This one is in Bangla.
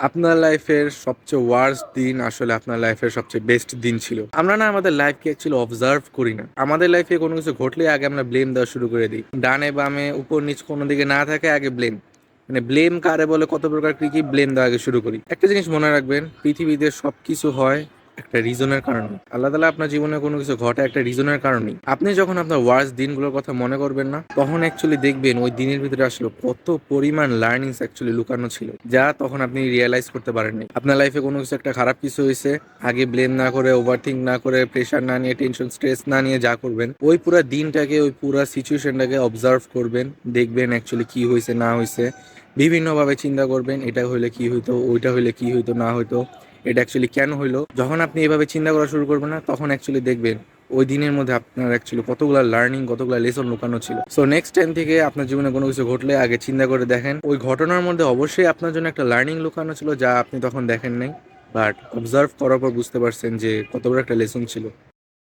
আপনার লাইফের সবচেয়ে ওয়ার্স্ট দিন আসলে আপনার লাইফের সবচেয়ে বেস্ট দিন ছিল। আমরা না আমাদের লাইফকে অ্যাকচুয়ালি অবজার্ভ করি না। আমাদের লাইফে কোনো কিছু ঘটলে আগে আমরা ব্লেম দেওয়া শুরু করে দিই। ডানে বামে উপর নিচ কোনো দিকে না থাকে আগে ব্লেম, মানে ব্লেম কারে বলে, কত প্রকার কি কি ব্লেম দেওয়া আগে শুরু করি। একটা জিনিস মনে রাখবেন, পৃথিবীতে সবকিছু হয় একটা রিজনের কারণে। আল্লাহ তাআলা আপনার জীবনে কোনো কিছু ঘটে একটা রিজনের কারণেই। আপনি যখন আপনার ওয়ার্স্ট দিনগুলোর কথা মনে করবেন না, তখন অ্যাকচুয়ালি দেখবেন ওই দিনের ভিতরে আসলে কত পরিমাণ লার্নিংস অ্যাকচুয়ালি লুকানো ছিল, যা তখন আপনি রিয়েলাইজ করতে পারেননি। আপনার লাইফে কোনো কিছু একটা খারাপ কিছু হয়েছে, আগে ব্লেম না করে, ওভারথিঙ্ক না করে, প্রেশার না নিয়ে, টেনশন স্ট্রেস না নিয়ে যা করবেন, ওই পুরো দিনটাকে, ওই পুরো সিচুয়েশনটাকে অবজার্ভ করবেন, দেখবেন অ্যাকচুয়ালি কি হয়েছে না হয়েছে, বিভিন্নভাবে চিন্তা করবেন, এটা হইলে কি হইতো, ওইটা হইলে কি হইতো না হইতো, এটা অ্যাকচুয়ালি কেন হইলো। যখন আপনি এভাবে চিন্তা করা শুরু করবেন না, তখন অ্যাকচুয়ালি দেখবেন ওই দিনের মধ্যে আপনার অ্যাকচুয়ালি কতগুলো লার্নিং, কতগুলো লেসন লুকানো ছিল। সো নেক্সট টাইম থেকে আপনার জীবনে কোনো কিছু ঘটলে আগে চিন্তা করে দেখেন ওই ঘটনার মধ্যে অবশ্যই আপনার জন্য একটা লার্নিং লুকানো ছিল, যা আপনি তখন দেখেন নাই, বাট অবজার্ভ করার পর বুঝতে পারছেন যে কত বড় একটা লেসন ছিল।